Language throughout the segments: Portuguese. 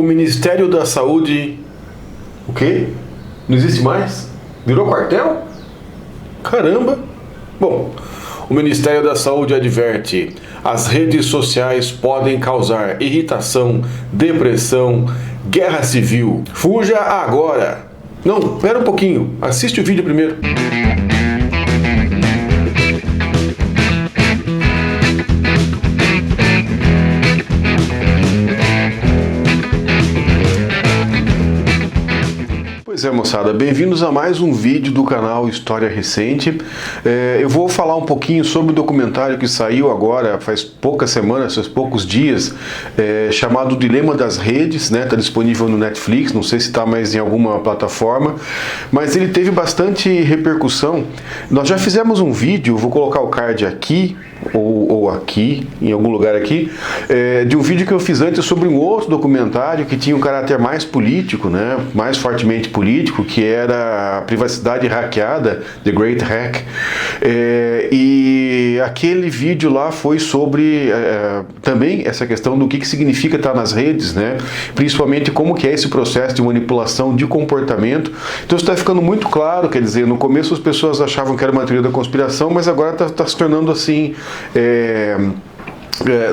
O Ministério da Saúde... O quê? Não existe mais? Virou quartel? Caramba! Bom, o Ministério da Saúde adverte: as redes sociais podem causar irritação, depressão, guerra civil. Fuja agora! Não, espera um pouquinho, assiste o vídeo primeiro. Pois é, moçada, bem-vindos a mais um vídeo do canal História Recente. Eu vou falar um pouquinho sobre o documentário que saiu agora, faz poucas semanas, faz poucos dias, chamado Dilema das Redes, né? Está disponível no Netflix, não sei se está mais em alguma plataforma, mas ele teve bastante repercussão. Nós já fizemos um vídeo, vou colocar o card aqui, ou aqui, em algum lugar aqui, de um vídeo que eu fiz antes sobre um outro documentário que tinha um caráter mais político, né? Mais fortemente político, que era a privacidade hackeada, The Great Hack. E aquele vídeo lá foi sobre também essa questão do que significa estar nas redes, né? Principalmente como que é esse processo de manipulação de comportamento. Então está ficando muito claro, quer dizer, no começo as pessoas achavam que era uma teoria da conspiração, mas agora está se tornando assim...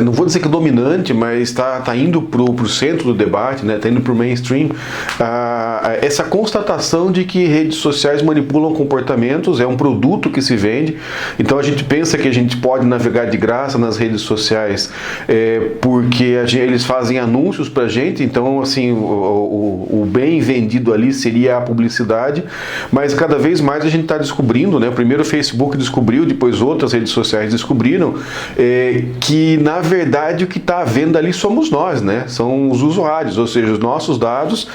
não vou dizer que dominante, mas está indo para o centro do debate, né? Está indo para o mainstream, essa constatação de que redes sociais manipulam comportamentos, é um produto que se vende. Então a gente pensa que a gente pode navegar de graça nas redes sociais porque eles fazem anúncios para a gente, então assim, o bem vendido ali seria a publicidade, mas cada vez mais a gente está descobrindo, né? Primeiro o Facebook descobriu, depois outras redes sociais descobriram que na verdade o que está à venda ali somos nós, né? São os usuários, ou seja, os nossos dados.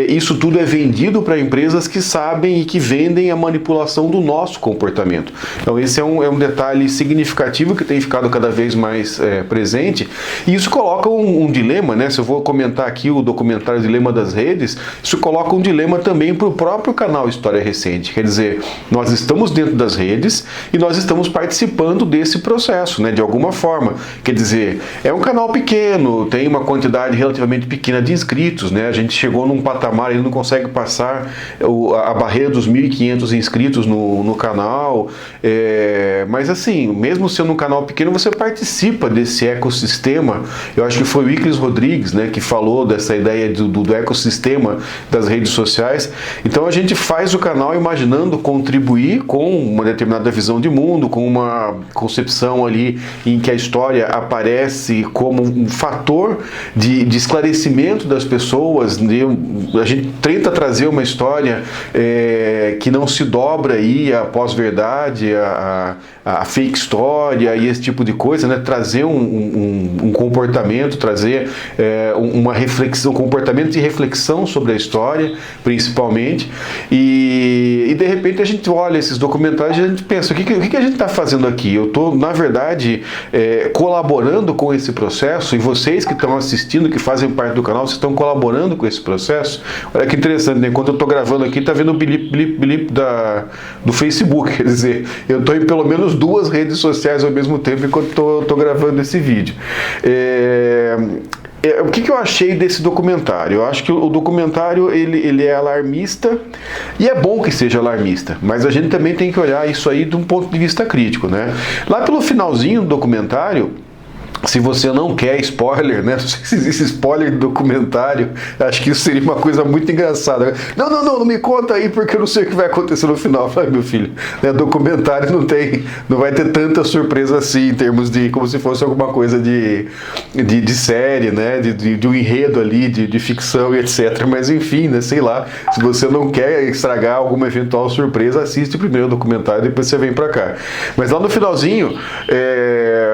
Isso tudo é vendido para empresas que sabem e que vendem a manipulação do nosso comportamento. Então esse é um detalhe significativo que tem ficado cada vez mais presente, e isso coloca um dilema, né? Se eu vou comentar aqui o documentário Dilema das Redes, isso coloca um dilema também para o próprio canal História Recente. Quer dizer, nós estamos dentro das redes e nós estamos participando desse processo, né? De alguma forma. Quer dizer, é um canal pequeno, tem uma quantidade relativamente pequena de inscritos, né? A gente chegou num patamar, ele não consegue passar a barreira dos 1.500 inscritos no canal, mas assim, mesmo sendo um canal pequeno, você participa desse ecossistema. Eu acho que foi o Iclis Rodrigues, né, que falou dessa ideia do ecossistema das redes sociais. Então a gente faz o canal imaginando contribuir com uma determinada visão de mundo, com uma concepção ali em que a história aparece como um fator de esclarecimento das pessoas. A gente tenta trazer uma história que não se dobra aí a pós-verdade, a fake história e esse tipo de coisa, né? Trazer um comportamento, trazer uma reflexão, um comportamento de reflexão sobre a história, principalmente. E de repente a gente olha esses documentários e a gente pensa, o que a gente está fazendo aqui? Eu estou, na verdade, colaborando com esse processo, e vocês que estão assistindo, que fazem parte do canal, vocês estão colaborando com esse processo. Olha que interessante, né? Enquanto eu estou gravando aqui, está vendo o blip do Facebook, quer dizer, eu estou em pelo menos 2 redes sociais ao mesmo tempo enquanto estou gravando esse vídeo. O que eu achei desse documentário? Eu acho que o documentário ele é alarmista, e é bom que seja alarmista, mas a gente também tem que olhar isso aí de um ponto de vista crítico, né? Lá pelo finalzinho do documentário, se você não quer spoiler, né? Não sei se existe spoiler do documentário, acho que isso seria uma coisa muito engraçada. Não me conta aí, porque eu não sei o que vai acontecer no final. Falei, meu filho, né? Documentário não vai ter tanta surpresa assim, em termos de, como se fosse alguma coisa de série, né? De um enredo ali, de ficção e etc. Mas enfim, né? Sei lá, se você não quer estragar alguma eventual surpresa, assiste primeiro o documentário, depois você vem pra cá. Mas lá no finalzinho,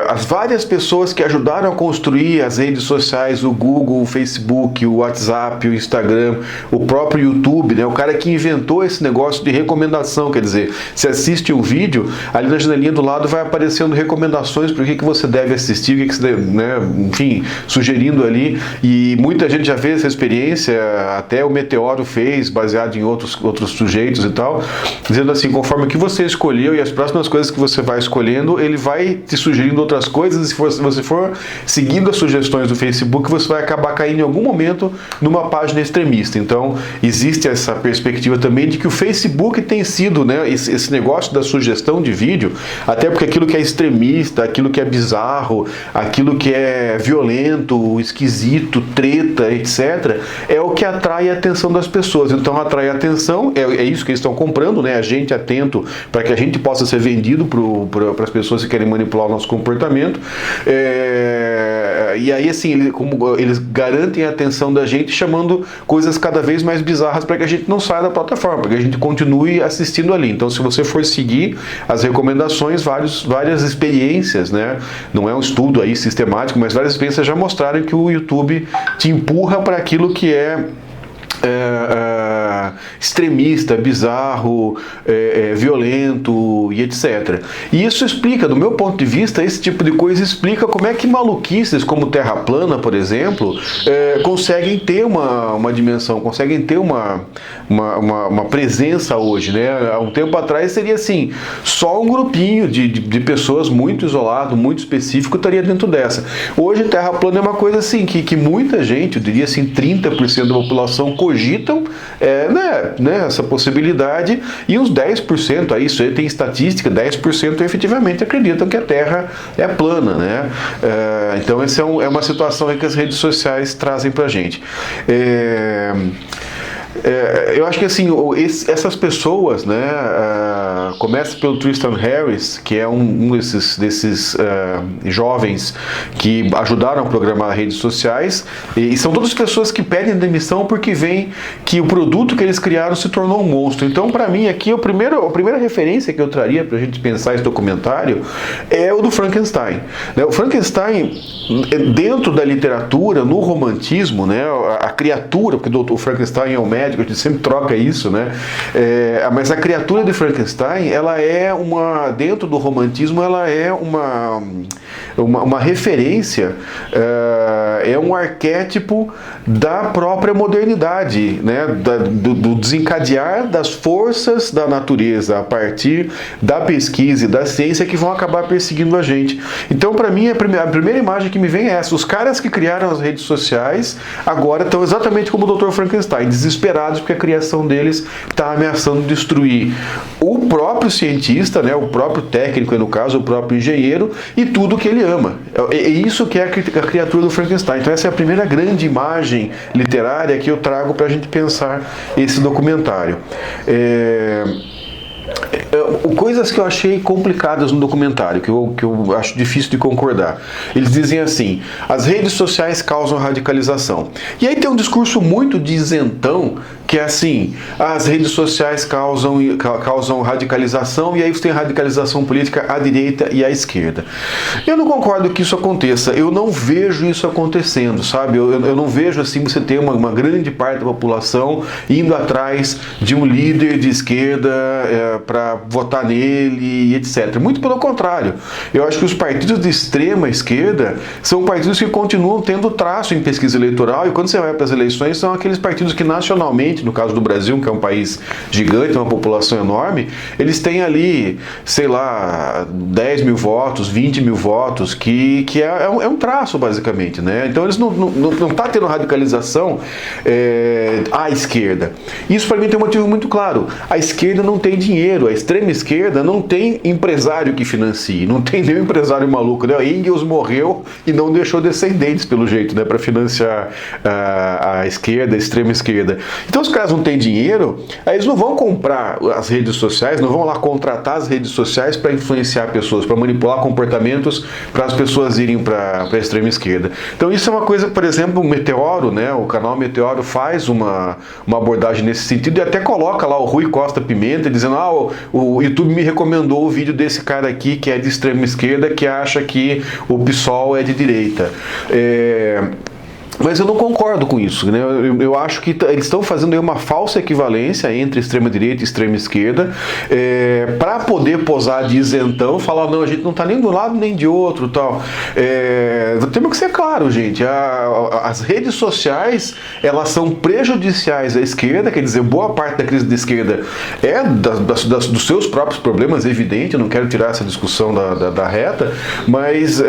as várias pessoas que ajudaram a construir as redes sociais, o Google, o Facebook, o WhatsApp, o Instagram, o próprio YouTube, né? O cara que inventou esse negócio de recomendação, quer dizer, se assiste um vídeo, ali na janelinha do lado vai aparecendo recomendações para o que você deve assistir, o que você deve, né? Enfim, sugerindo ali, e muita gente já fez essa experiência, até o Meteoro fez, baseado em outros sujeitos e tal, dizendo assim, conforme o que você escolheu e as próximas coisas que você vai escolhendo, ele vai te sugerindo outras coisas, e se você for seguindo as sugestões do Facebook, você vai acabar caindo em algum momento numa página extremista. Então, existe essa perspectiva também de que o Facebook tem sido, né, esse negócio da sugestão de vídeo, até porque aquilo que é extremista, aquilo que é bizarro, aquilo que é violento, esquisito, treta, etc., é o que atrai a atenção das pessoas. Então, atrai a atenção, é isso que eles estão comprando, né? A gente atento para que a gente possa ser vendido para as pessoas que querem manipular o nosso comportamento. E aí, assim, como eles garantem a atenção da gente chamando coisas cada vez mais bizarras para que a gente não saia da plataforma, para que a gente continue assistindo ali. Então, se você for seguir as recomendações, várias experiências, né? Não é um estudo aí sistemático, mas várias experiências já mostraram que o YouTube te empurra para aquilo que é extremista, bizarro, violento e etc. E isso explica, do meu ponto de vista, esse tipo de coisa explica como é que maluquices como Terra plana, por exemplo, conseguem ter uma dimensão, conseguem ter uma presença hoje, né? Há um tempo atrás seria assim, só um grupinho de pessoas muito isolado, muito específico estaria dentro dessa. Hoje Terra plana é uma coisa assim, que muita gente, eu diria assim, 30% da população cogitam essa possibilidade, e uns 10%, aí isso aí tem estatística, 10% efetivamente acreditam que a Terra é plana, né? Então essa é uma situação aí que as redes sociais trazem pra gente. Eu acho que assim, essas pessoas, né, começa pelo Tristan Harris, que é um desses jovens que ajudaram a programar redes sociais, e são todas pessoas que pedem demissão porque veem que o produto que eles criaram se tornou um monstro. Então, para mim, aqui a primeira referência que eu traria para a gente pensar esse documentário é o do Frankenstein. O Frankenstein, dentro da literatura, no romantismo, né, a criatura, porque o Frankenstein é um médico, a gente sempre troca isso, né? Mas a criatura de Frankenstein, ela é dentro do romantismo, ela é uma referência, é um arquétipo da própria modernidade, né? Do desencadear das forças da natureza a partir da pesquisa e da ciência que vão acabar perseguindo a gente. Então, para mim, a primeira imagem que me vem é essa: os caras que criaram as redes sociais agora estão exatamente como o Dr. Frankenstein, desesperados porque a criação deles está ameaçando destruir o próprio cientista, né, o próprio técnico, no caso, o próprio engenheiro, e tudo que ele ama. É isso que é a criatura do Frankenstein. Então essa é a primeira grande imagem literária que eu trago para a gente pensar esse documentário. Coisas que eu achei complicadas no documentário, que eu acho difícil de concordar. Eles dizem assim: as redes sociais causam radicalização. E aí tem um discurso muito de isentão, que é assim: as redes sociais causam radicalização, e aí você tem radicalização política à direita e à esquerda. Eu não concordo que isso aconteça, eu não vejo isso acontecendo, sabe? Eu não vejo assim você ter uma grande parte da população indo atrás de um líder de esquerda para votar nele, etc. Muito pelo contrário. Eu acho que os partidos de extrema esquerda são partidos que continuam tendo traço em pesquisa eleitoral, e quando você vai para as eleições, são aqueles partidos que nacionalmente, no caso do Brasil, que é um país gigante, uma população enorme, eles têm ali, sei lá, 10 mil votos, 20 mil votos, que é um traço, basicamente, né? Então eles não tá tendo radicalização à esquerda. Isso para mim tem um motivo muito claro: a esquerda não tem dinheiro, a extrema esquerda não tem empresário que financie, não tem nenhum empresário maluco, né? Engels morreu e não deixou descendentes, pelo jeito, né, para financiar a esquerda, a extrema esquerda. Então os caras não têm dinheiro, aí eles não vão comprar as redes sociais, não vão lá contratar as redes sociais para influenciar pessoas, para manipular comportamentos para as pessoas irem para a extrema esquerda. Então isso é uma coisa, por exemplo, o Meteoro, né, o canal Meteoro faz uma abordagem nesse sentido, e até coloca lá o Rui Costa Pimenta dizendo: o YouTube me recomendou o vídeo desse cara aqui que é de extrema esquerda, que acha que o PSOL é de direita. Mas eu não concordo com isso, né? Eu acho que eles estão fazendo aí uma falsa equivalência entre extrema-direita e extrema-esquerda, para poder posar de isentão, falar, não, a gente não está nem de um lado nem de outro, tal. Temos que ser claro, gente, as redes sociais, elas são prejudiciais à esquerda, quer dizer, boa parte da crise da esquerda é dos seus próprios problemas, é evidente, eu não quero tirar essa discussão da reta, mas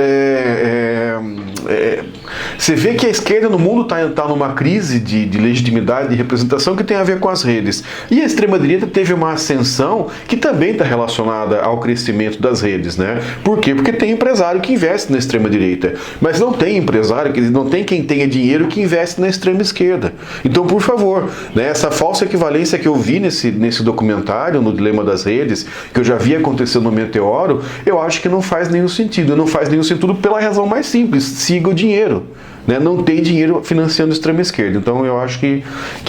você vê que a esquerda no mundo está numa crise de legitimidade, de representação que tem a ver com as redes. E a extrema-direita teve uma ascensão que também está relacionada ao crescimento das redes, né? Por quê? Porque tem empresário que investe na extrema-direita, mas não tem empresário, não tem quem tenha dinheiro que investe na extrema-esquerda. Então, por favor, né, essa falsa equivalência que eu vi nesse documentário, no Dilema das Redes, que eu já vi acontecer no Meteoro, eu acho que não faz nenhum sentido. Não faz nenhum sentido pela razão mais simples: siga o dinheiro. Né? Não tem dinheiro financiando a extrema-esquerda. Então eu acho que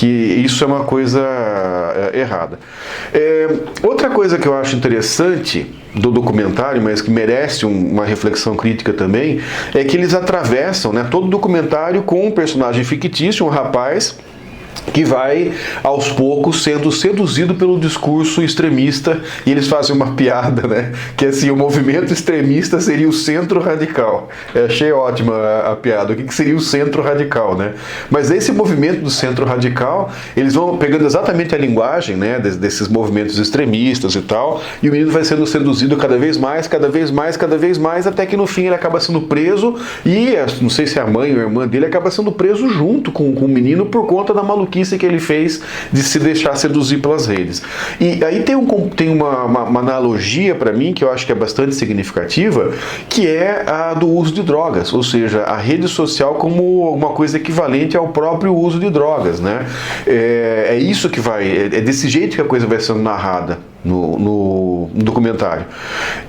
isso é uma coisa errada. Outra coisa que eu acho interessante do documentário, mas que merece uma reflexão crítica também, é que eles atravessam, né, todo o documentário com um personagem fictício, um rapaz que vai, aos poucos, sendo seduzido pelo discurso extremista, e eles fazem uma piada, né? Que assim, o movimento extremista seria o centro radical. Eu achei ótima a piada. O que seria o centro radical, né? Mas esse movimento do centro radical, eles vão pegando exatamente a linguagem, né, desses movimentos extremistas e tal, e o menino vai sendo seduzido cada vez mais, cada vez mais, cada vez mais, até que no fim ele acaba sendo preso, e não sei se a mãe ou a irmã dele acaba sendo preso junto com o menino por conta da maluquice que ele fez de se deixar seduzir pelas redes. E aí tem uma analogia para mim que eu acho que é bastante significativa, que é a do uso de drogas, ou seja, a rede social como uma coisa equivalente ao próprio uso de drogas, né? É isso que é desse jeito que a coisa vai sendo narrada no documentário.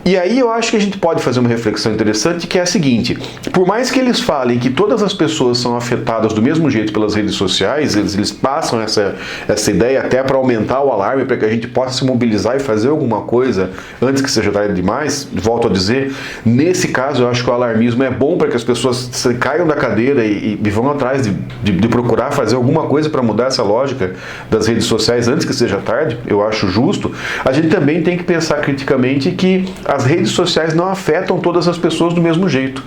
E aí eu acho que a gente pode fazer uma reflexão interessante, que é a seguinte: por mais que eles falem que todas as pessoas são afetadas do mesmo jeito pelas redes sociais, eles passam essa ideia até para aumentar o alarme, para que a gente possa se mobilizar e fazer alguma coisa antes que seja tarde demais. Volto a dizer, nesse caso eu acho que o alarmismo é bom para que as pessoas caiam da cadeira e vão atrás de procurar fazer alguma coisa para mudar essa lógica das redes sociais antes que seja tarde. Eu acho justo. A gente também tem que pensar criticamente que as redes sociais não afetam todas as pessoas do mesmo jeito,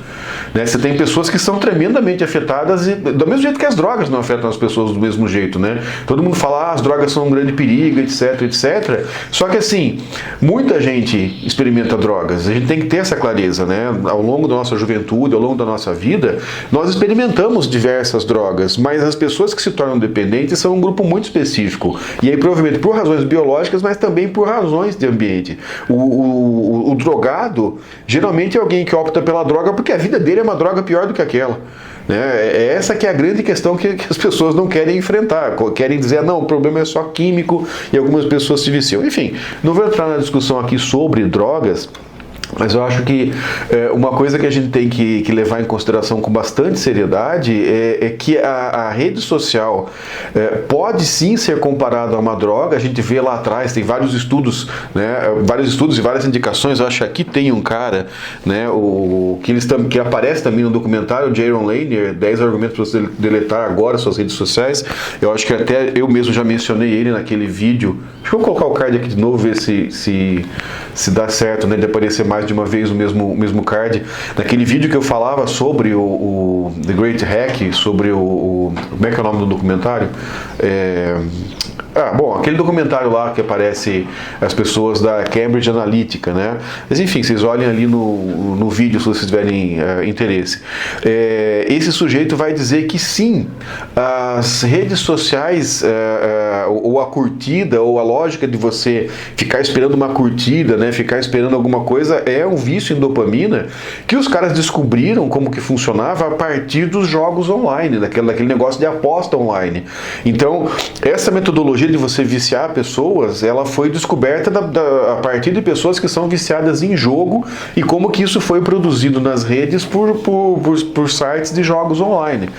né? Você tem pessoas que são tremendamente afetadas, e do mesmo jeito que as drogas não afetam as pessoas do mesmo jeito, né? Todo mundo fala, as drogas são um grande perigo, etc, etc. Só que assim, muita gente experimenta drogas. A gente tem que ter essa clareza, né? Ao longo da nossa juventude, ao longo da nossa vida, nós experimentamos diversas drogas, mas as pessoas que se tornam dependentes são um grupo muito específico. E aí, provavelmente por razões biológicas, mas também por razões de ambiente. O drogado geralmente é alguém que opta pela droga porque a vida dele é uma droga pior do que aquela. É essa que é a grande questão que as pessoas não querem enfrentar. Querem dizer, não, o problema é só químico e algumas pessoas se viciam. Enfim, não vou entrar na discussão aqui sobre drogas, mas eu acho que uma coisa que a gente tem que levar em consideração com bastante seriedade é que a rede social pode sim ser comparada a uma droga. A gente vê lá atrás, tem vários estudos, né, vários estudos e várias indicações. Eu acho que aqui tem um cara, né, que aparece também no documentário, o Jaron Lanier, 10 argumentos para você deletar agora suas redes sociais. Eu acho que até eu mesmo já mencionei ele naquele vídeo. Acho que eu vou colocar o card aqui de novo, ver se dá certo, né, de aparecer mais de uma vez o mesmo card. Naquele vídeo que eu falava sobre o The Great Hack, sobre como é que é o nome do documentário? Bom, aquele documentário lá que aparece as pessoas da Cambridge Analytica, né? Mas enfim, vocês olhem ali no vídeo se vocês tiverem interesse. Esse sujeito vai dizer que sim, as redes sociais, ou a curtida, ou a lógica de você ficar esperando uma curtida, né? Ficar esperando alguma coisa, é um vício em dopamina que os caras descobriram como que funcionava a partir dos jogos online, daquele negócio de aposta online. Então, essa metodologia de você viciar pessoas, ela foi descoberta a partir de pessoas que são viciadas em jogo e como que isso foi produzido nas redes por sites de jogos online.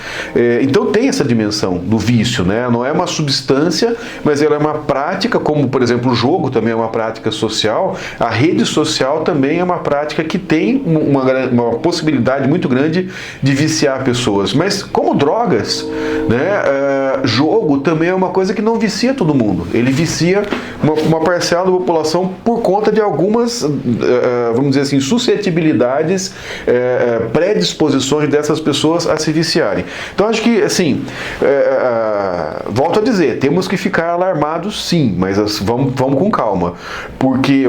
Então tem essa dimensão do vício, né? Não é uma substância ciência, mas ela é uma prática, como por exemplo o jogo também é uma prática social, a rede social também é uma prática que tem uma possibilidade muito grande de viciar pessoas. Mas como drogas, né, jogo também é uma coisa que não vicia todo mundo. Ele vicia uma parcela da população por conta de algumas, vamos dizer assim, suscetibilidades, predisposições dessas pessoas a se viciarem. Então acho que, assim, volto a dizer, temos que ficar alarmados sim, mas vamos com calma, porque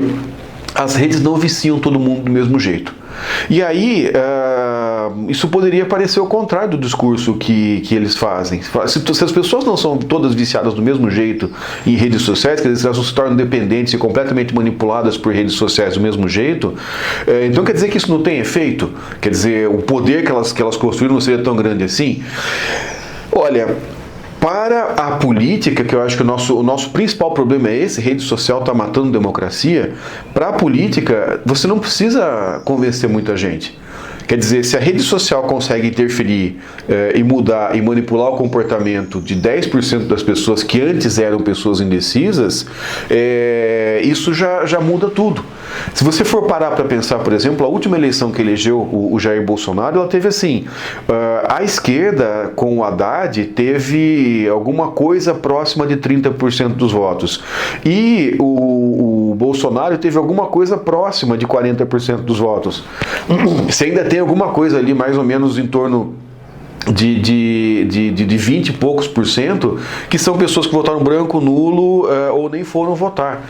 as redes não viciam todo mundo do mesmo jeito. E aí, isso poderia parecer o contrário do discurso que eles fazem. Se as pessoas não são todas viciadas do mesmo jeito em redes sociais, quer dizer, se elas não se tornam dependentes e completamente manipuladas por redes sociais do mesmo jeito, então quer dizer que isso não tem efeito? Quer dizer, o poder que elas construíram não seria tão grande assim? Olha, para a política, que eu acho que o nosso principal problema é esse, rede social está matando democracia, para a política você não precisa convencer muita gente. Quer dizer, se a rede social consegue interferir e mudar e manipular o comportamento de 10% das pessoas que antes eram pessoas indecisas, isso já muda tudo. Se você for parar para pensar, por exemplo, a última eleição que elegeu o Jair Bolsonaro, ela teve assim, a esquerda com o Haddad teve alguma coisa próxima de 30% dos votos. E o Bolsonaro teve alguma coisa próxima de 40% dos votos. Você ainda tem alguma coisa ali mais ou menos em torno de 20 e poucos por cento, que são pessoas que votaram branco, nulo ou nem foram votar.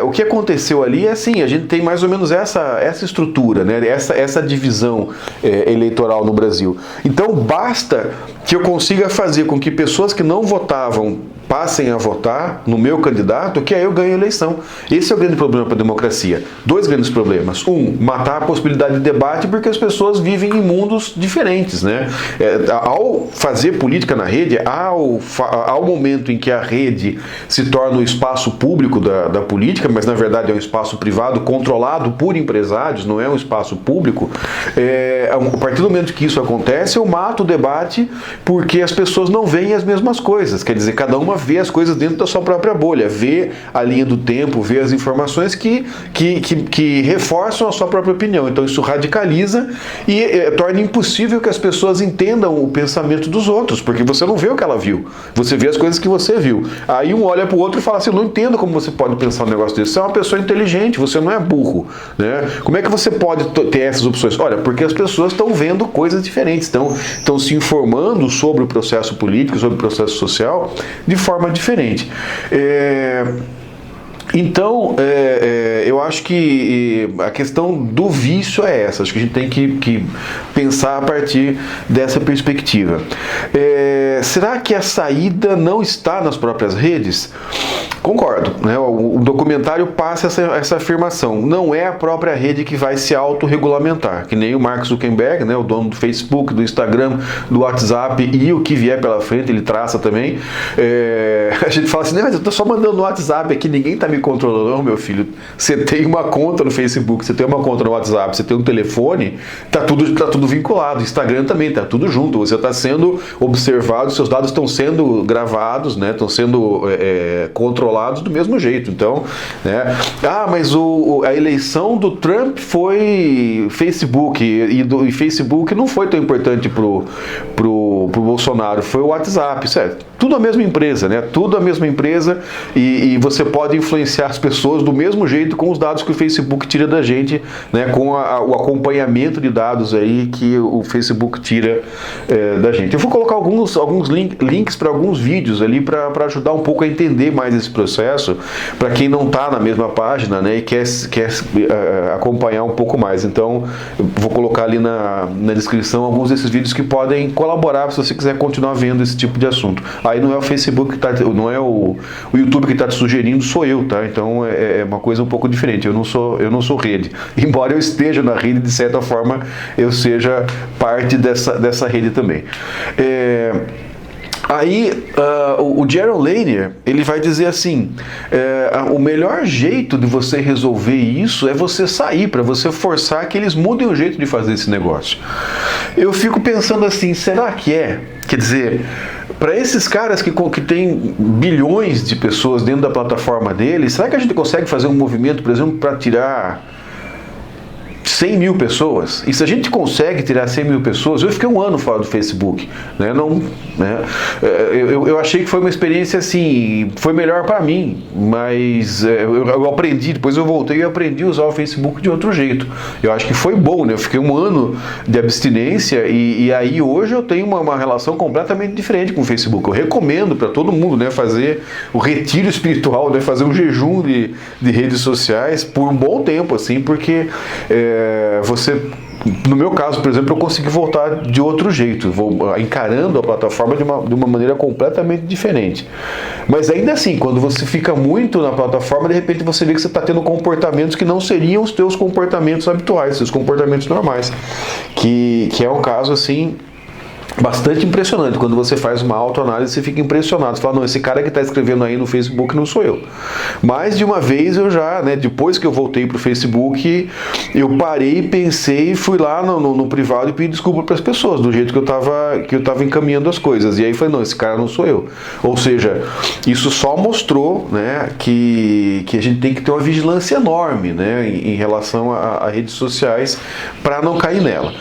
O que aconteceu ali é assim, a gente tem mais ou menos essa estrutura, né? essa divisão eleitoral no Brasil. Então basta que eu consiga fazer com que pessoas que não votavam passem a votar no meu candidato, que aí eu ganho a eleição. Esse é o grande problema para a democracia. Dois grandes problemas. Matar a possibilidade de debate, porque as pessoas vivem em mundos diferentes, né? Ao fazer política na rede, ao momento em que a rede se torna o espaço público da política, mas na verdade é um espaço privado controlado por empresários, não é um espaço público, a partir do momento que isso acontece, eu mato o debate, porque as pessoas não veem as mesmas coisas. Quer dizer, cada uma vê as coisas dentro da sua própria bolha, vê a linha do tempo, vê as informações que reforçam a sua própria opinião. Então isso radicaliza e torna impossível que as pessoas entendam o pensamento dos outros, porque você não vê o que ela viu, você vê as coisas que você viu. Aí um olha para o outro e fala assim, eu não entendo como você pode pensar um negócio desse, você é uma pessoa inteligente, você não é burro, né? Como é que você pode ter essas opções? Olha, porque as pessoas estão vendo coisas diferentes, estão se informando sobre o processo político, sobre o processo social, de forma diferente. Então, eu acho que a questão do vício é essa. Acho que a gente tem que pensar a partir dessa perspectiva. Será que a saída não está nas próprias redes? Concordo, né? O documentário passa essa afirmação. Não é a própria rede que vai se autorregulamentar, que nem o Mark Zuckerberg, né, o dono do Facebook, do Instagram, do WhatsApp e o que vier pela frente, ele traça também. A gente fala assim, mas eu estou só mandando no WhatsApp aqui, ninguém está me controlando. Não, meu filho, você tem uma conta no Facebook, você tem uma conta no WhatsApp, você tem um telefone, tá tudo vinculado. Instagram também, tá tudo junto. Você está sendo observado, seus dados estão sendo gravados, né, estão sendo controlados do mesmo jeito. Então, né? Mas a eleição do Trump foi Facebook e Facebook não foi tão importante pro Bolsonaro, foi o WhatsApp, certo? Tudo a mesma empresa, né? Tudo a mesma empresa e você pode influenciar as pessoas do mesmo jeito com os dados que o Facebook tira da gente, né? Com o acompanhamento de dados aí que o Facebook tira da gente. Eu vou colocar alguns links para alguns vídeos ali para ajudar um pouco a entender mais esse processo, para quem não está na mesma página, né? E quer acompanhar um pouco mais. Então, eu vou colocar ali na descrição alguns desses vídeos que podem colaborar se você quiser continuar vendo esse tipo de assunto. Aí não é o Facebook não é o YouTube que está te sugerindo, sou eu, tá? Então é uma coisa um pouco diferente. Eu não sou rede. Embora eu esteja na rede, de certa forma, eu seja parte dessa rede também. Aí o Jaron Lanier, ele vai dizer assim, o melhor jeito de você resolver isso é você sair, para você forçar que eles mudem o jeito de fazer esse negócio. Eu fico pensando assim, será que é? Quer dizer, para esses caras que tem bilhões de pessoas dentro da plataforma deles, será que a gente consegue fazer um movimento, por exemplo, para tirar 100 mil pessoas? E se a gente consegue tirar 100 mil pessoas, eu fiquei um ano fora do Facebook, né? Não, né? Eu achei que foi uma experiência assim, foi melhor para mim, mas eu aprendi, depois eu voltei e aprendi a usar o Facebook de outro jeito. Eu acho que foi bom, né? Eu fiquei um ano de abstinência e aí hoje eu tenho uma relação completamente diferente com o Facebook. Eu recomendo para todo mundo, né, fazer o retiro espiritual, né, fazer um jejum de redes sociais por um bom tempo, assim, porque você, no meu caso, por exemplo, eu consegui voltar de outro jeito, vou encarando a plataforma de uma maneira completamente diferente. Mas ainda assim, quando você fica muito na plataforma, de repente você vê que você está tendo comportamentos que não seriam os teus comportamentos habituais, seus comportamentos normais, que é um caso assim bastante impressionante. Quando você faz uma autoanálise, você fica impressionado. Você fala, não, esse cara que está escrevendo aí no Facebook não sou eu. Mais de uma vez eu já, né, depois que eu voltei para o Facebook, eu parei, pensei, fui lá no privado e pedi desculpa para as pessoas, do jeito que eu estava encaminhando as coisas. E aí falei, não, esse cara não sou eu. Ou seja, isso só mostrou, né, que a gente tem que ter uma vigilância enorme, né, em relação a redes sociais para não cair nela.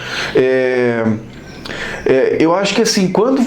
Eu acho que assim, quando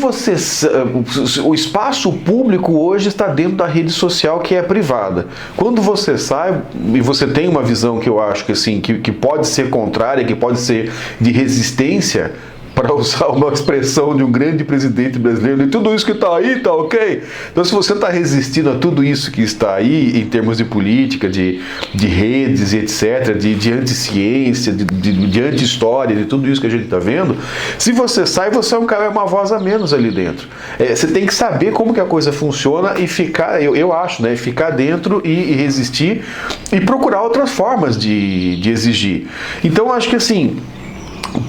o espaço público hoje está dentro da rede social que é privada. Quando você sai e você tem uma visão que eu acho que assim, que pode ser contrária, que pode ser de resistência, para usar uma expressão de um grande presidente brasileiro, e tudo isso que está aí está ok? Então, se você está resistindo a tudo isso que está aí, em termos de política, de redes e etc., de anticiência, de anti-história, de tudo isso que a gente está vendo, se você sai, você é um cara, é uma voz a menos ali dentro. Você tem que saber como que a coisa funciona e ficar, eu acho, né, ficar dentro e resistir e procurar outras formas de exigir. Então, eu acho que assim,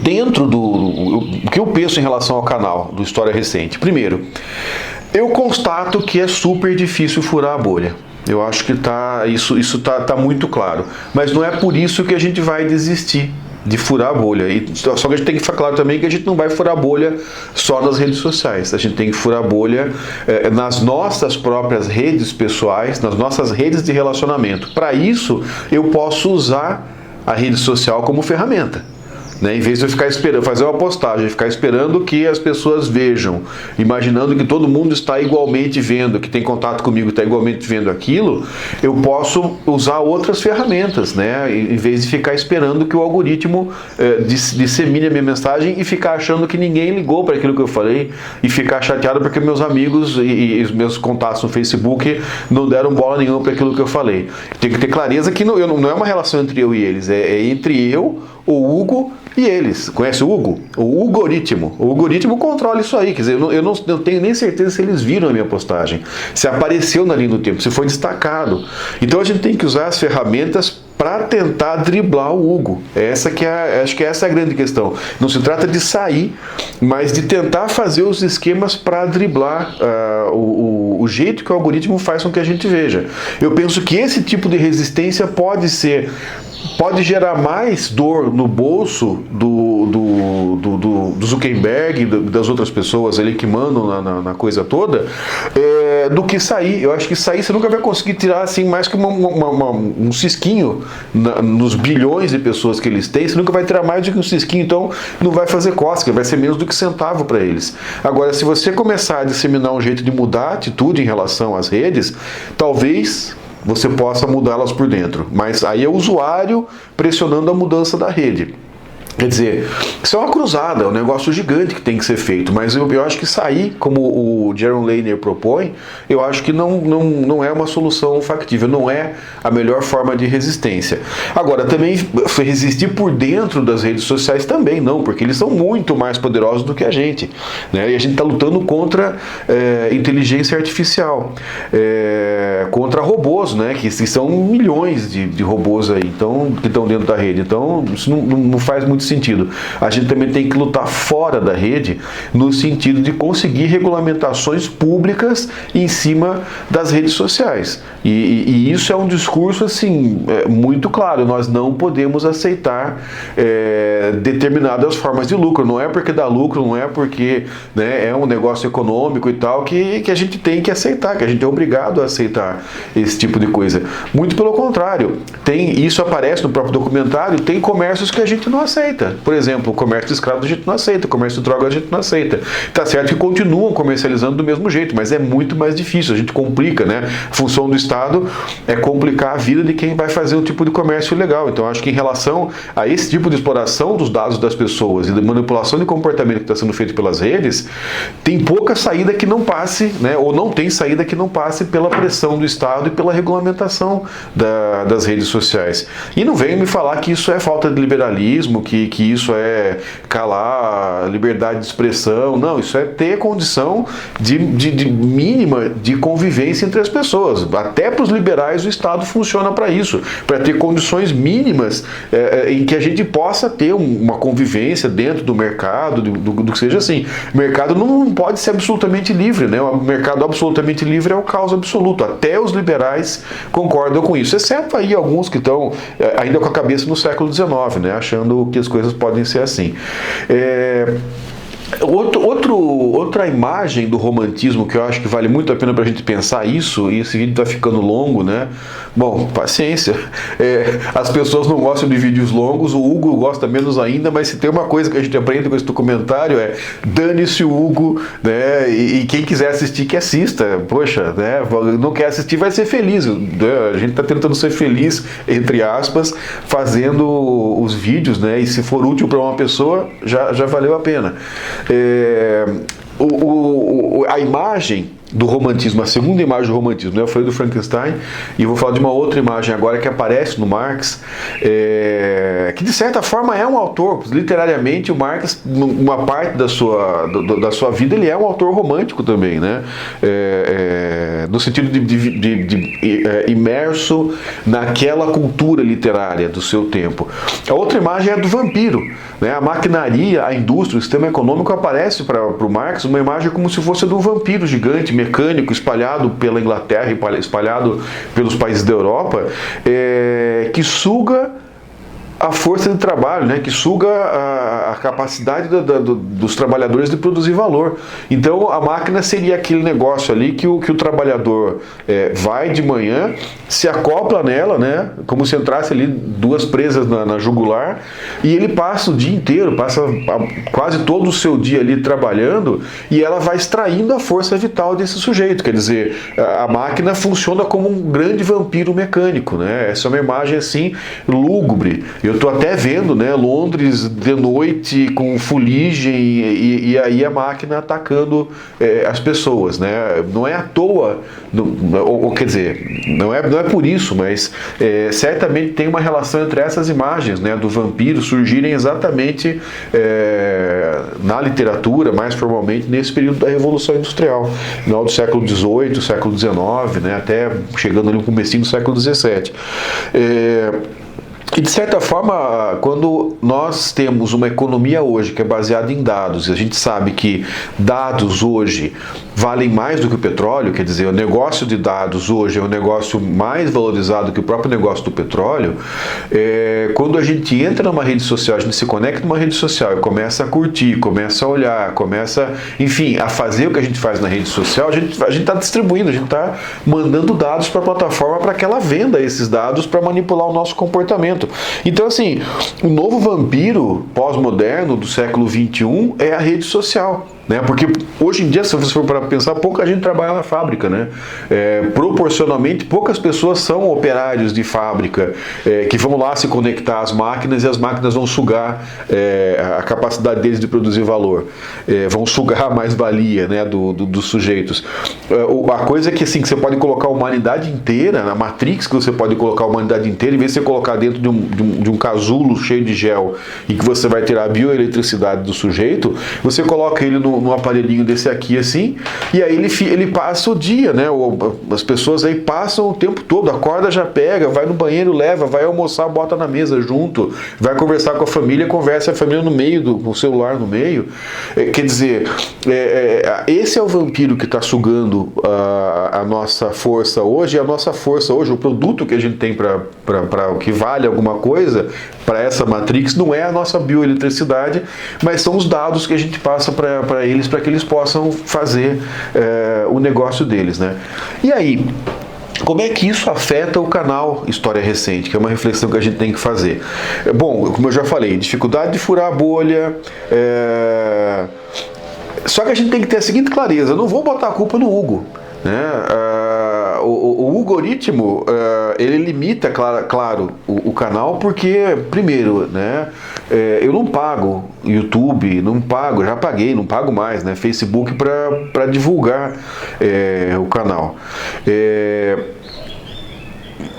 dentro o que eu penso em relação ao canal do História Recente, primeiro, eu constato que é super difícil furar a bolha. Eu acho que isso tá muito claro. Mas não é por isso que a gente vai desistir de furar a bolha. Só que a gente tem que ficar claro também que a gente não vai furar a bolha só nas redes sociais. A gente tem que furar a bolha nas nossas próprias redes pessoais, nas nossas redes de relacionamento. Para isso, eu posso usar a rede social como ferramenta. Né? Em vez de eu ficar esperando, fazer uma postagem, ficar esperando que as pessoas vejam, imaginando que todo mundo está igualmente vendo, que tem contato comigo, está igualmente vendo aquilo, eu posso usar outras ferramentas, né? Em vez de ficar esperando que o algoritmo dissemine a minha mensagem e ficar achando que ninguém ligou para aquilo que eu falei e ficar chateado porque meus amigos e os meus contatos no Facebook não deram bola nenhuma para aquilo que eu falei. Tem que ter clareza que não é uma relação entre eu e eles, é entre eu, o Hugo e eles. Conhece o Hugo? O algoritmo. O algoritmo controla isso aí. Quer dizer, eu não tenho nem certeza se eles viram a minha postagem, se apareceu na linha do tempo, se foi destacado. Então a gente tem que usar as ferramentas para tentar driblar o Hugo. Acho que essa é a grande questão. Não se trata de sair, mas de tentar fazer os esquemas para driblar o jeito que o algoritmo faz com que a gente veja. Eu penso que esse tipo de resistência pode gerar mais dor no bolso do Zuckerberg, das outras pessoas ali que mandam na coisa toda, do que sair. Eu acho que sair você nunca vai conseguir tirar assim mais que um cisquinho nos bilhões de pessoas que eles têm. Você nunca vai tirar mais do que um cisquinho, então não vai fazer cócega, vai ser menos do que centavo para eles. Agora, se você começar a disseminar um jeito de mudar a atitude em relação às redes, talvez você possa mudá-las por dentro. Mas aí é o usuário pressionando a mudança da rede. Quer dizer, isso é uma cruzada, é um negócio gigante que tem que ser feito, mas eu acho que sair, como o Jaron Lanier propõe, eu acho que não é uma solução factível, não é a melhor forma de resistência. Agora, também resistir por dentro das redes sociais também não, porque eles são muito mais poderosos do que a gente, né? E a gente está lutando contra inteligência artificial, contra robôs, né? Que são milhões de robôs aí, então, que estão dentro da rede, então isso não faz muito nesse sentido. A gente também tem que lutar fora da rede, no sentido de conseguir regulamentações públicas em cima das redes sociais. E isso é um discurso assim muito claro. Nós não podemos aceitar determinadas formas de lucro. Não é porque dá lucro, não é porque, né, é um negócio econômico e tal que a gente tem que aceitar, que a gente é obrigado a aceitar esse tipo de coisa. Muito pelo contrário. Isso aparece no próprio documentário. Tem comércios que a gente não aceita. Por exemplo, o comércio de escravos a gente não aceita, o comércio de drogas a gente não aceita. Tá certo que continuam comercializando do mesmo jeito, mas é muito mais difícil. A gente complica, né? A função do Estado é complicar a vida de quem vai fazer um tipo de comércio ilegal. Então, acho que em relação a esse tipo de exploração dos dados das pessoas e de manipulação de comportamento que está sendo feito pelas redes, tem pouca saída que não passe, né? Ou não tem saída que não passe pela pressão do Estado e pela regulamentação das redes sociais. E não venha me falar que isso é falta de liberalismo, que isso é calar a liberdade de expressão. Não, isso é ter condição de mínima de convivência entre as pessoas. Até para os liberais o Estado funciona para isso, para ter condições mínimas em que a gente possa ter uma convivência dentro do mercado, do que seja assim. O mercado não pode ser absolutamente livre, né? O mercado absolutamente livre é o caos absoluto. Até os liberais concordam com isso, exceto aí alguns que estão ainda com a cabeça no século XIX, né? Achando que as coisas podem ser assim. Outra imagem do romantismo que eu acho que vale muito a pena para a gente pensar isso, e esse vídeo está ficando longo, né? Bom, paciência. As pessoas não gostam de vídeos longos, o Hugo gosta menos ainda, mas se tem uma coisa que a gente aprende com esse documentário dane-se o Hugo, né? E quem quiser assistir, que assista. Poxa, né? Não quer assistir, vai ser feliz. A gente está tentando ser feliz, entre aspas, fazendo os vídeos, né? E se for útil para uma pessoa, já valeu a pena. A imagem do romantismo, a segunda imagem do romantismo, né? Eu falei do Frankenstein e vou falar de uma outra imagem agora que aparece no Marx, que de certa forma é um autor. Literariamente, o Marx, uma parte da sua vida, ele é um autor romântico também, né? No sentido de imerso naquela cultura literária do seu tempo. A outra imagem é a do vampiro, né? A maquinaria, a indústria, o sistema econômico aparece para o Marx uma imagem como se fosse de um vampiro gigante, mecânico, espalhado pela Inglaterra e espalhado pelos países da Europa, que suga a força de trabalho, né? Que suga a capacidade dos trabalhadores de produzir valor. Então a máquina seria aquele negócio ali que o trabalhador vai de manhã, se acopla nela, né? Como se entrasse ali duas presas na jugular, e ele passa o dia inteiro, passa quase todo o seu dia ali trabalhando, e ela vai extraindo a força vital desse sujeito. Quer dizer, a máquina funciona como um grande vampiro mecânico, né? Essa é uma imagem assim lúgubre. Eu estou até vendo, né, Londres de noite com fuligem e aí a máquina atacando as pessoas, né? Não é à toa, ou quer dizer, não é por isso, mas certamente tem uma relação entre essas imagens, né, do vampiro surgirem exatamente na literatura, mais formalmente nesse período da Revolução Industrial, final do século XVIII, século XIX, né, até chegando ali no comecinho do século XVII. E de certa forma, quando nós temos uma economia hoje que é baseada em dados, e a gente sabe que dados hoje valem mais do que o petróleo, quer dizer, o negócio de dados hoje é um negócio mais valorizado que o próprio negócio do petróleo, quando a gente entra numa rede social, a gente se conecta numa rede social e começa a curtir, começa a olhar, começa, enfim, a fazer o que a gente faz na rede social, a gente está distribuindo, a gente está mandando dados para a plataforma para que ela venda esses dados para manipular o nosso comportamento. Então, assim, o novo vampiro pós-moderno do século XXI é a rede social. Né? Porque hoje em dia, se você for para pensar, pouca gente trabalha na fábrica, né? Proporcionalmente, poucas pessoas são operários de fábrica que vão lá se conectar às máquinas e as máquinas vão sugar a capacidade deles de produzir valor, vão sugar a mais-valia, né, dos sujeitos. A coisa é que, assim, que você pode colocar a humanidade inteira, na Matrix, que você pode colocar a humanidade inteira, em vez de você colocar dentro de um casulo cheio de gel e que você vai ter a bioeletricidade do sujeito, você coloca ele num aparelhinho desse aqui assim, e aí ele passa o dia, né? As pessoas aí passam o tempo todo, acorda, já pega, vai no banheiro, leva, vai almoçar, bota na mesa junto, vai conversar com a família, conversa a família no meio, com o celular no meio. Quer dizer, esse é o vampiro que está sugando a nossa força hoje, o produto que a gente tem para o que vale alguma coisa, para essa Matrix, não é a nossa bioeletricidade, mas são os dados que a gente passa para eles, para que eles possam fazer o negócio deles, né? E aí, como é que isso afeta o canal História Recente? Que é uma reflexão que a gente tem que fazer. Bom, como eu já falei, dificuldade de furar a bolha. Só que a gente tem que ter a seguinte clareza: eu não vou botar a culpa no Hugo, né? O algoritmo, ele limita, claro, o canal, porque, primeiro, né, eu não pago YouTube, já paguei, não pago mais, né, Facebook para divulgar o canal.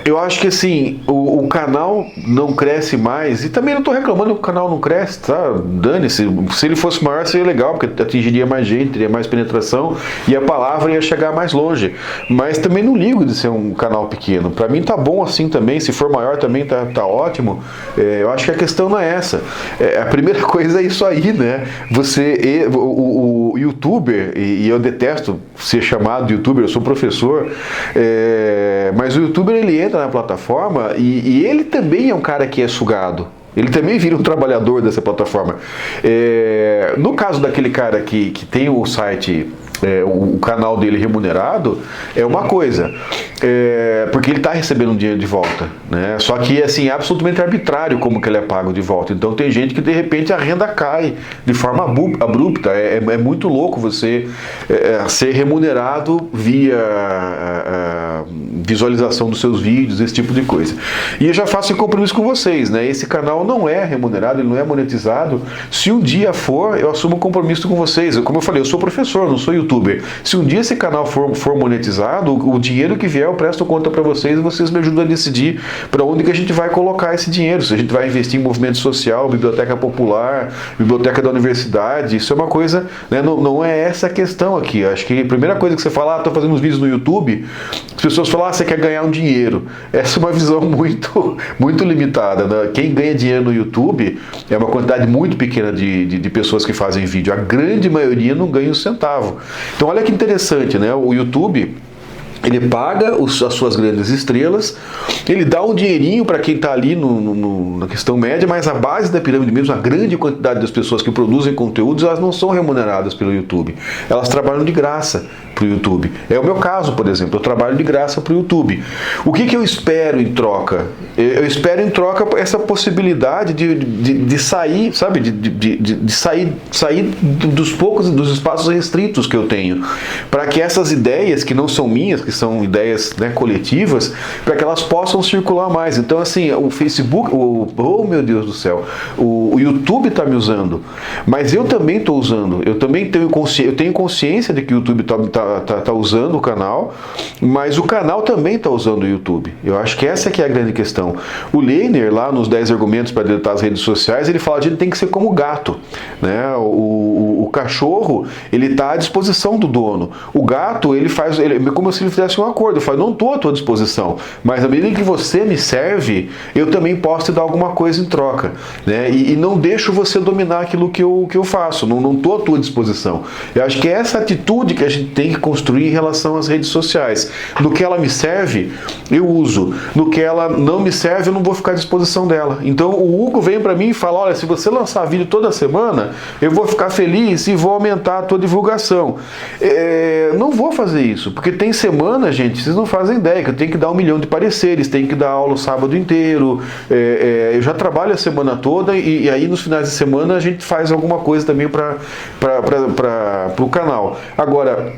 Eu acho que assim, o canal não cresce mais, e também não estou reclamando que o canal não cresce, tá? Dane-se, se ele fosse maior seria legal, porque atingiria mais gente, teria mais penetração e a palavra ia chegar mais longe. Mas também não ligo de ser um canal pequeno, para mim tá bom assim também, se for maior também tá ótimo. Eu acho que a questão não é essa. A primeira coisa é isso aí, né? O youtuber, e eu detesto ser chamado de youtuber, eu sou professor, mas o youtuber ele entra na plataforma e ele também é um cara que é sugado. Ele também vira um trabalhador dessa plataforma. No caso daquele cara que tem o site, o canal dele remunerado, é uma coisa, porque ele está recebendo um dinheiro de volta, né? Só que assim, é absolutamente arbitrário como que ele é pago de volta. Então tem gente que de repente a renda cai de forma abrupta. É muito louco você ser remunerado via visualização dos seus vídeos, esse tipo de coisa. E eu já faço um compromisso com vocês, né? Esse canal não é remunerado, ele não é monetizado. Se um dia for, eu assumo um compromisso com vocês. Como eu falei, eu sou professor, não sou youtuber. Se um dia esse canal for monetizado, o dinheiro que vier eu presto conta para vocês e vocês me ajudam a decidir para onde que a gente vai colocar esse dinheiro. Se a gente vai investir em movimento social, biblioteca popular, biblioteca da universidade, isso é uma coisa, né? Não é essa a questão aqui. Acho que a primeira coisa que você fala, estou fazendo uns vídeos no YouTube, as pessoas falam, você quer ganhar um dinheiro. Essa é uma visão muito limitada, né? Quem ganha dinheiro no YouTube é uma quantidade muito pequena de pessoas que fazem vídeo. A grande maioria não ganha um centavo. Então olha que interessante, né? O YouTube, ele paga as suas grandes estrelas, ele dá um dinheirinho para quem está ali na questão média, mas a base da pirâmide mesmo, a grande quantidade das pessoas que produzem conteúdos, elas não são remuneradas pelo YouTube. Elas trabalham de graça para o YouTube. É o meu caso, por exemplo, eu trabalho de graça para o YouTube. O que eu espero em troca? Eu espero em troca essa possibilidade de sair, sabe, de sair dos espaços restritos que eu tenho, para que essas ideias que não são minhas, que são ideias, né, coletivas, para que elas possam circular mais. Então, assim, o Facebook, oh meu Deus do céu, o YouTube está me usando, mas eu também estou usando. Eu também tenho consciência de que o YouTube está usando o canal, mas o canal também está usando o YouTube. Eu acho que essa que é a grande questão. O Leiner, lá nos 10 argumentos para deletar as redes sociais, ele fala que a gente tem que ser como gato, né? O cachorro, ele está à disposição do dono. O gato, ele como se ele fizesse um acordo. Eu falo, não estou à tua disposição, mas à medida que você me serve, eu também posso te dar alguma coisa em troca, né? E não deixo você dominar aquilo que eu faço. Não estou à tua disposição. Eu acho que é essa atitude que a gente tem que construir em relação às redes sociais. No que ela me serve, eu uso. No que ela não me serve, eu não vou ficar à disposição dela. Então o Hugo vem para mim e fala, olha, se você lançar vídeo toda semana, eu vou ficar feliz e vou aumentar a tua divulgação. Não vou fazer isso, porque tem semana, gente, vocês não fazem ideia, que eu tenho que dar 1 milhão de pareceres, tenho que dar aula o sábado inteiro, eu já trabalho a semana toda e aí nos finais de semana a gente faz alguma coisa também para o canal. Agora,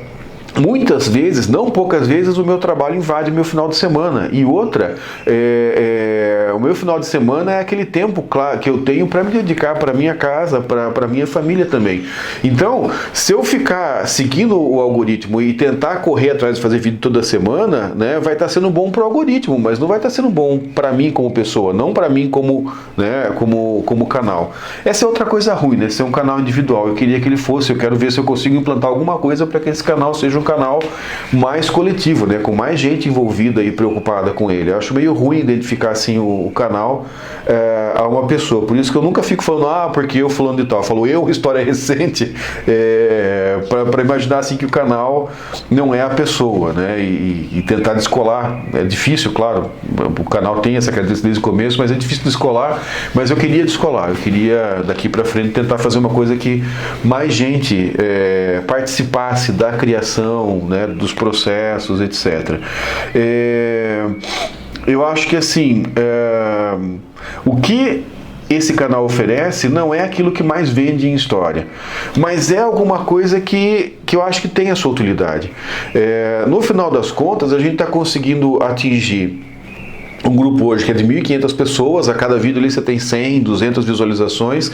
muitas vezes, não poucas vezes, o meu trabalho invade meu final de semana. E outra, o meu final de semana é aquele tempo que eu tenho para me dedicar para minha casa, para minha família também. Então, se eu ficar seguindo o algoritmo e tentar correr atrás de fazer vídeo toda semana, né, vai estar sendo bom para o algoritmo, mas não vai estar sendo bom para mim como pessoa, não para mim como, né, como canal. Essa é outra coisa ruim, né? Ser um canal individual. Eu queria que ele fosse, eu quero ver se eu consigo implantar alguma coisa para que esse canal seja um canal mais coletivo, né, com mais gente envolvida e preocupada com ele. Eu acho meio ruim identificar assim o canal a uma pessoa. Por isso que eu nunca fico falando, porque eu fulano de tal. Eu falo história recente, para imaginar assim que o canal não é a pessoa, né, e tentar descolar. É difícil, claro. O canal tem essa característica desde o começo, mas é difícil descolar. Mas eu queria descolar. Eu queria daqui para frente tentar fazer uma coisa que mais gente participasse da criação, né, dos processos, etc. Eu acho que assim, o que esse canal oferece não é aquilo que mais vende em história, mas é alguma coisa que eu acho que tem a sua utilidade. No final das contas, a gente está conseguindo atingir um grupo hoje que é de 1.500 pessoas, a cada vídeo ali você tem 100, 200 visualizações,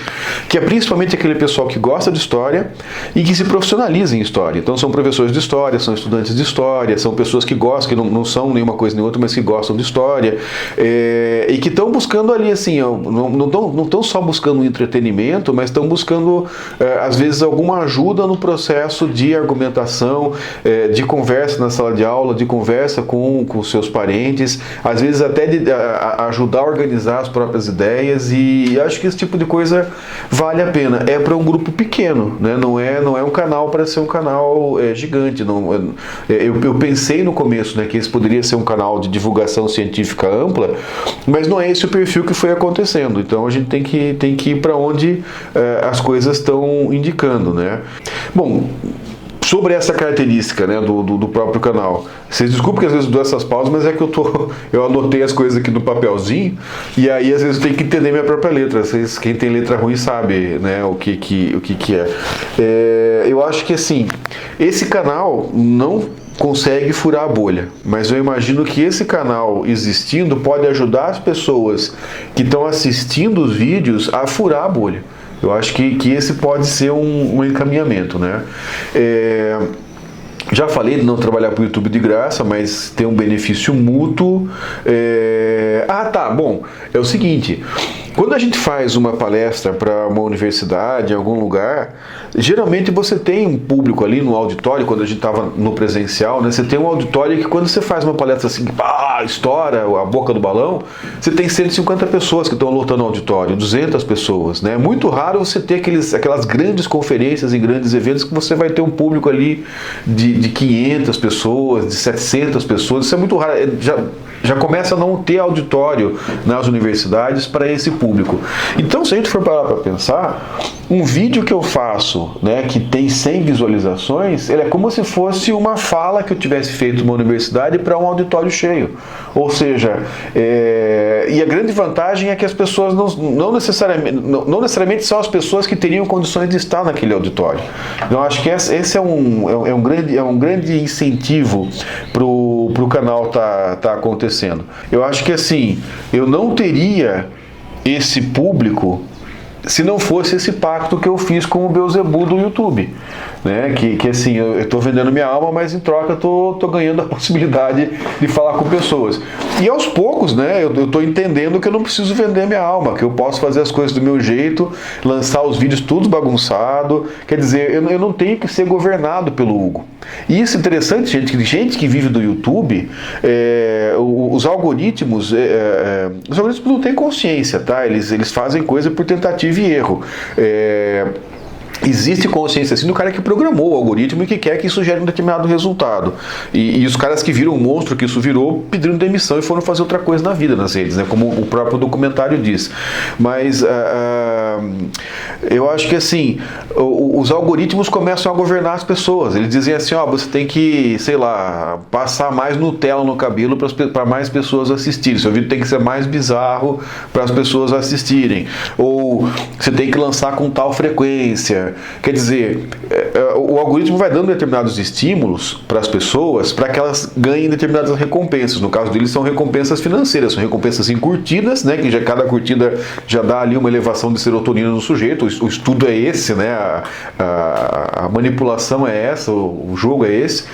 que é principalmente aquele pessoal que gosta de história e que se profissionaliza em história. Então são professores de história, são estudantes de história, são pessoas que gostam, que não são nenhuma coisa nem outra, mas que gostam de história, e que estão buscando ali assim, não estão só buscando um entretenimento, mas estão buscando às vezes alguma ajuda no processo de argumentação, de conversa na sala de aula, de conversa com seus parentes, às vezes até de ajudar a organizar as próprias ideias, e acho que esse tipo de coisa vale a pena. É para um grupo pequeno, né? Não é um canal para ser um canal gigante. Eu pensei no começo, né, que esse poderia ser um canal de divulgação científica ampla, mas não é esse o perfil que foi acontecendo. Então a gente tem que ir para onde as coisas estão indicando, né? Bom, sobre essa característica, né, do próprio canal. Vocês desculpem que às vezes eu dou essas pausas, mas é que eu anotei as coisas aqui no papelzinho, e aí às vezes eu tenho que entender minha própria letra. Quem tem letra ruim sabe, né, o que é. Eu acho que assim, esse canal não consegue furar a bolha, mas eu imagino que esse canal existindo pode ajudar as pessoas que estão assistindo os vídeos a furar a bolha. Eu acho que esse pode ser um encaminhamento, né? Já falei de não trabalhar para o YouTube de graça, mas tem um benefício mútuo. Bom, é o seguinte, quando a gente faz uma palestra para uma universidade, em algum lugar, geralmente você tem um público ali no auditório. Quando a gente estava no presencial, né, você tem um auditório que quando você faz uma palestra assim, estoura a boca do balão, você tem 150 pessoas que estão lotando o auditório, 200 pessoas, né? É muito raro você ter aquelas grandes conferências e grandes eventos que você vai ter um público ali de 500 pessoas, de 700 pessoas. Isso é muito raro. Já começa a não ter auditório nas universidades para esse público. Então, se a gente for parar para pensar, um vídeo que eu faço, né, que tem 100 visualizações, ele é como se fosse uma fala que eu tivesse feito numa universidade para um auditório cheio. Ou seja, e a grande vantagem é que as pessoas não necessariamente são as pessoas que teriam condições de estar naquele auditório. Então, acho que esse é um grande incentivo para o canal tá acontecendo. Eu acho que assim, eu não teria esse público se não fosse esse pacto que eu fiz com o Beelzebub do YouTube, né? Que assim, eu estou vendendo minha alma, mas em troca eu tô ganhando a possibilidade de falar com pessoas. E aos poucos, né, eu estou entendendo que eu não preciso vender minha alma, que eu posso fazer as coisas do meu jeito, lançar os vídeos tudo bagunçado. Quer dizer, eu não tenho que ser governado pelo Hugo. E isso é interessante, gente que vive do YouTube, os algoritmos não têm consciência, tá? Eles fazem coisa por tentativa e erro. Existe consciência assim do cara que programou o algoritmo e que quer que isso gere um determinado resultado. E os caras que viram o monstro que isso virou pediram demissão e foram fazer outra coisa na vida nas redes, né? Como o próprio documentário diz. Mas eu acho que assim, os algoritmos começam a governar as pessoas. Eles dizem assim, você tem que, sei lá, passar mais Nutella no cabelo para mais pessoas assistirem. Seu vídeo tem que ser mais bizarro para as pessoas assistirem. Ou você tem que lançar com tal frequência. Quer dizer, o algoritmo vai dando determinados estímulos para as pessoas para que elas ganhem determinadas recompensas. No caso deles, são recompensas financeiras, são recompensas em curtidas, né, que cada curtida já dá ali uma elevação de serotonina no sujeito. O estudo é esse, né, a manipulação é essa, o jogo é esse,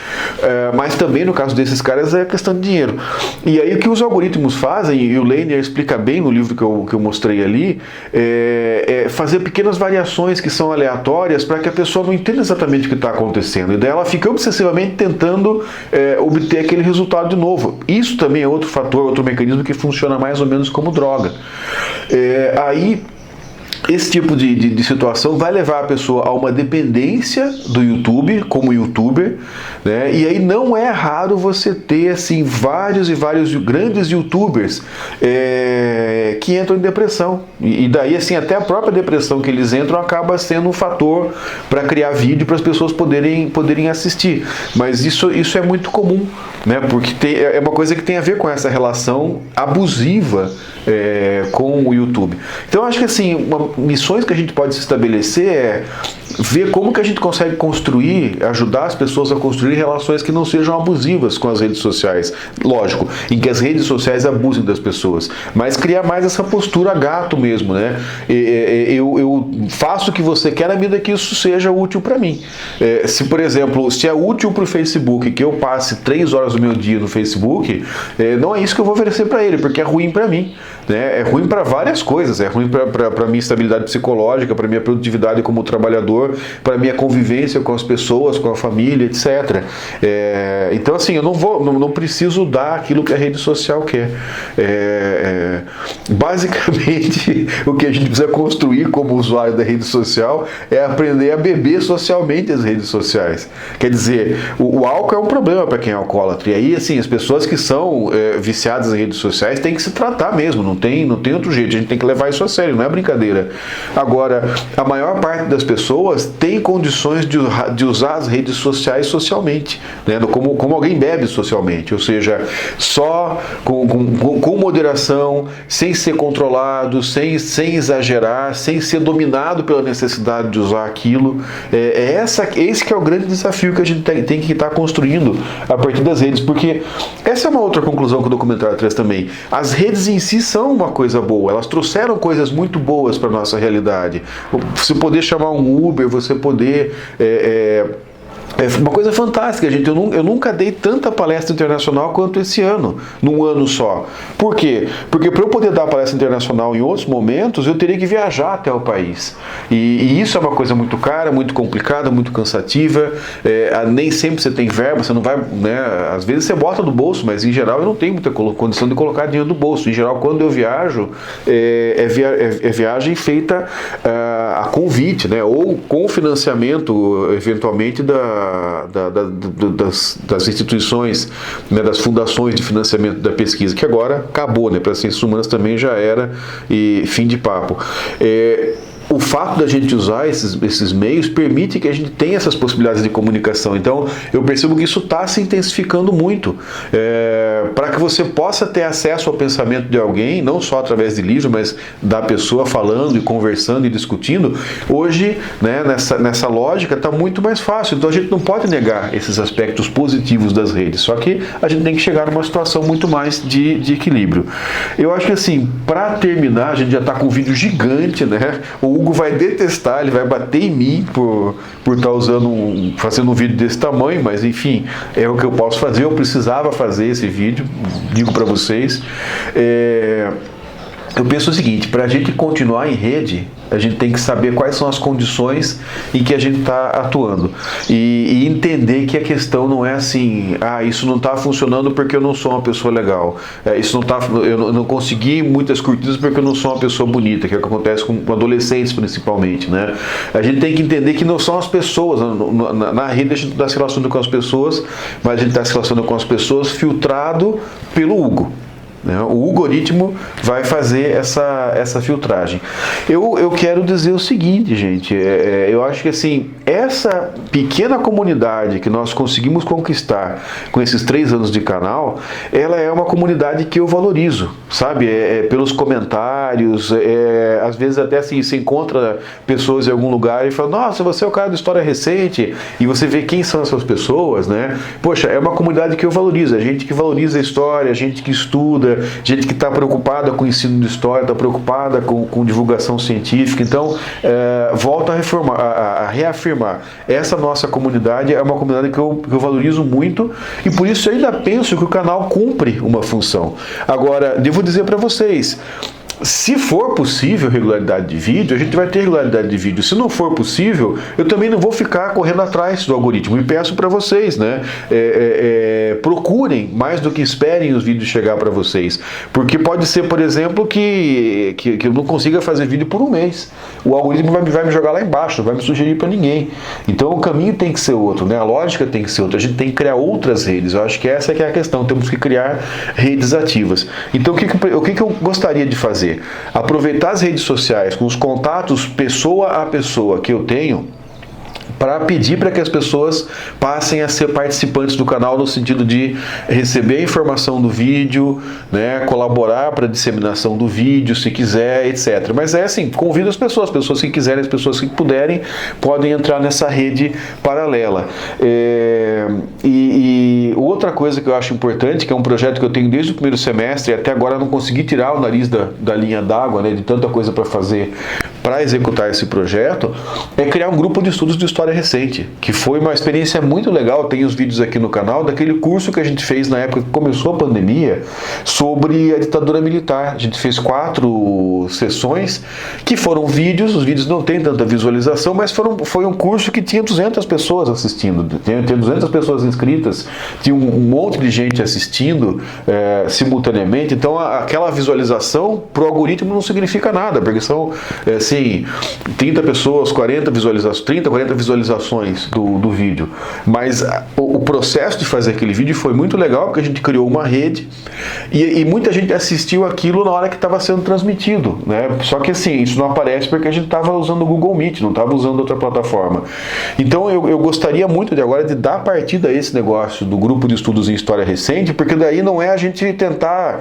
mas também no caso desses caras é questão de dinheiro. E aí o que os algoritmos fazem, e o Layner explica bem no livro que eu mostrei ali, é fazer pequenas variações que são aleatórias para que a pessoa não entenda exatamente o que está acontecendo. E daí ela fica obsessivamente tentando obter aquele resultado de novo. Isso também é outro fator, outro mecanismo que funciona mais ou menos como droga. Aí esse tipo de situação vai levar a pessoa a uma dependência do YouTube, como youtuber, né? E aí não é raro você ter assim, vários e vários grandes youtubers que entram em depressão. E daí assim, até a própria depressão que eles entram acaba sendo um fator para criar vídeo para as pessoas poderem assistir. Mas isso é muito comum, né? Porque é uma coisa que tem a ver com essa relação abusiva com o YouTube. Então acho que assim, missões que a gente pode se estabelecer é ver como que a gente consegue ajudar as pessoas a construir relações que não sejam abusivas com as redes sociais. Lógico, em que as redes sociais abusem das pessoas, mas criar mais essa postura gato mesmo, né? Eu faço o que você quer na medida que isso seja útil para mim. Se, por exemplo, se é útil para o Facebook que eu passe 3 horas do meu dia no Facebook, não é isso que eu vou oferecer para ele, porque é ruim para mim. Né? É ruim para várias coisas, é ruim para a minha estabilidade psicológica, para a minha produtividade como trabalhador, para a minha convivência com as pessoas, com a família, etc. Então assim, eu não preciso dar aquilo que a rede social quer. Basicamente, o que a gente precisa construir como usuário da rede social é aprender a beber socialmente as redes sociais. Quer dizer, o álcool é um problema para quem é alcoólatra, e aí assim, as pessoas que são viciadas em redes sociais têm que se tratar mesmo. Não tem outro jeito, a gente tem que levar isso a sério, não é brincadeira. Agora, a maior parte das pessoas tem condições de usar as redes sociais socialmente, né? Como alguém bebe socialmente, ou seja, só com moderação, sem ser controlado, sem exagerar, sem ser dominado pela necessidade de usar aquilo. Esse que é o grande desafio que a gente tem que estar construindo a partir das redes, porque essa é uma outra conclusão que o documentário traz também. As redes em si são uma coisa boa, elas trouxeram coisas muito boas para a nossa realidade. Você poder chamar um Uber, você poder... É uma coisa fantástica, gente. Eu nunca dei tanta palestra internacional quanto esse ano, num ano só. Por quê? Porque para eu poder dar palestra internacional em outros momentos, eu teria que viajar até o país. E isso é uma coisa muito cara, muito complicada, muito cansativa. Nem sempre você tem verba, você não vai, né? Às vezes você bota do bolso, mas em geral eu não tenho muita condição de colocar dinheiro do bolso. Em geral, quando eu viajo, é viagem feita a convite, né? Ou com financiamento, eventualmente, das instituições, né, das fundações de financiamento da pesquisa, que agora acabou, né, para as ciências humanas também já era, e fim de papo. O fato da gente usar esses meios permite que a gente tenha essas possibilidades de comunicação. Então, eu percebo que isso está se intensificando muito. Para que você possa ter acesso ao pensamento de alguém, não só através de livro, mas da pessoa falando e conversando e discutindo, hoje, né, nessa lógica, está muito mais fácil. Então, a gente não pode negar esses aspectos positivos das redes. Só que a gente tem que chegar numa situação muito mais de equilíbrio. Eu acho que, assim, para terminar, a gente já está com um vídeo gigante, né? O Hugo vai detestar, ele vai bater em mim por estar fazendo um vídeo desse tamanho, mas enfim, é o que eu posso fazer. Eu precisava fazer esse vídeo, digo para vocês. Eu penso o seguinte: para a gente continuar em rede, a gente tem que saber quais são as condições em que a gente está atuando e entender que a questão não é assim, isso não está funcionando porque eu não sou uma pessoa legal, eu não consegui muitas curtidas porque eu não sou uma pessoa bonita, que é o que acontece com adolescentes principalmente, né? A gente tem que entender que não são as pessoas, na rede a gente está se relacionando com as pessoas, mas a gente está se relacionando com as pessoas filtrado pelo Hugo. né? O algoritmo vai fazer essa filtragem. Eu quero dizer o seguinte, gente, eu acho que assim, essa pequena comunidade que nós conseguimos conquistar com esses 3 anos de canal, ela é uma comunidade que eu valorizo, sabe? Pelos comentários, às vezes até assim, se encontra pessoas em algum lugar e fala, nossa, você é o cara da história recente, e você vê quem são essas pessoas, né? Poxa, é uma comunidade que eu valorizo, a gente que valoriza a história, a gente que estuda, gente que está preocupada com o ensino de história, está preocupada com divulgação científica. Então, volto a reafirmar, essa nossa comunidade é uma comunidade que eu valorizo muito, e por isso eu ainda penso que o canal cumpre uma função. Agora, devo dizer para vocês, se for possível regularidade de vídeo, a gente vai ter regularidade de vídeo. Se não for possível, eu também não vou ficar correndo atrás do algoritmo. E peço para vocês, né? Procurem mais do que esperem os vídeos chegar para vocês. Porque pode ser, por exemplo, que eu não consiga fazer vídeo por um mês. O algoritmo vai me jogar lá embaixo, não vai me sugerir para ninguém. Então o caminho tem que ser outro, né? A lógica tem que ser outra. A gente tem que criar outras redes. Eu acho que essa que é a questão. Temos que criar redes ativas. Então o que eu gostaria de fazer? Aproveitar as redes sociais com os contatos pessoa a pessoa que eu tenho, para pedir para que as pessoas passem a ser participantes do canal no sentido de receber a informação do vídeo, né, colaborar para a disseminação do vídeo, se quiser, etc. Mas é assim, convido as pessoas que quiserem, as pessoas que puderem, podem entrar nessa rede paralela. E outra coisa que eu acho importante, que é um projeto que eu tenho desde o primeiro semestre, e até agora não consegui tirar o nariz da linha d'água, né, de tanta coisa para fazer para executar esse projeto, é criar um grupo de estudos de história recente, que foi uma experiência muito legal. Tem os vídeos aqui no canal daquele curso que a gente fez na época que começou a pandemia sobre a ditadura militar. A gente fez 4 sessões que foram vídeos, os vídeos não têm tanta visualização, mas foi um curso que tinha 200 pessoas assistindo, tinha 200 pessoas inscritas, tinha um monte de gente assistindo simultaneamente. Então aquela visualização pro algoritmo não significa nada, porque são assim, 30 pessoas, 40 visualizações do vídeo. Mas o processo de fazer aquele vídeo foi muito legal, porque a gente criou uma rede e muita gente assistiu aquilo na hora que estava sendo transmitido, né? Só que assim, isso não aparece porque a gente estava usando o Google Meet, não estava usando outra plataforma. Então eu gostaria muito de agora de dar partida a esse negócio do grupo de estudos em história recente, porque daí não é a gente tentar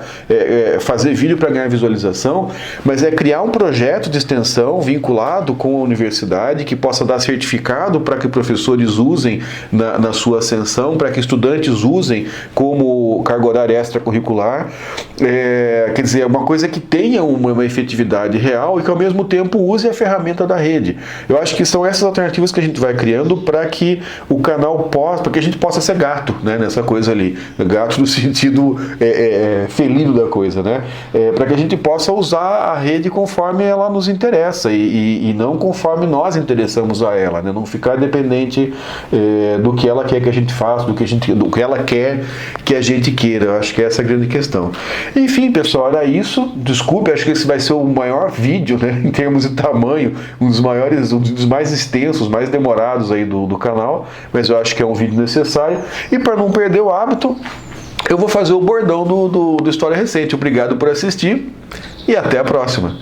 fazer vídeo para ganhar visualização, mas é criar um projeto de extensão vinculado com a universidade que possa dar certificado para que professores usem na sua ascensão, para que estudantes usem como carga horária extracurricular. Quer dizer, uma coisa que tenha uma efetividade real e que ao mesmo tempo use a ferramenta da rede. Eu acho que são essas alternativas que a gente vai criando para que o canal possa, para que a gente possa ser gato, né, nessa coisa ali. Gato no sentido felino da coisa, né? Para que a gente possa usar a rede conforme ela nos interessa e não conforme nós interessamos a ela, né? Não ficar dependente do que ela quer que a gente faça, do que ela quer que a gente queira. Eu acho que essa é a grande questão. Enfim, pessoal, era isso. Desculpe, acho que esse vai ser o maior vídeo, né, em termos de tamanho, um dos mais extensos, mais demorados aí do canal, mas eu acho que é um vídeo necessário. E para não perder o hábito, eu vou fazer o bordão do História Recente. Obrigado por assistir e até a próxima.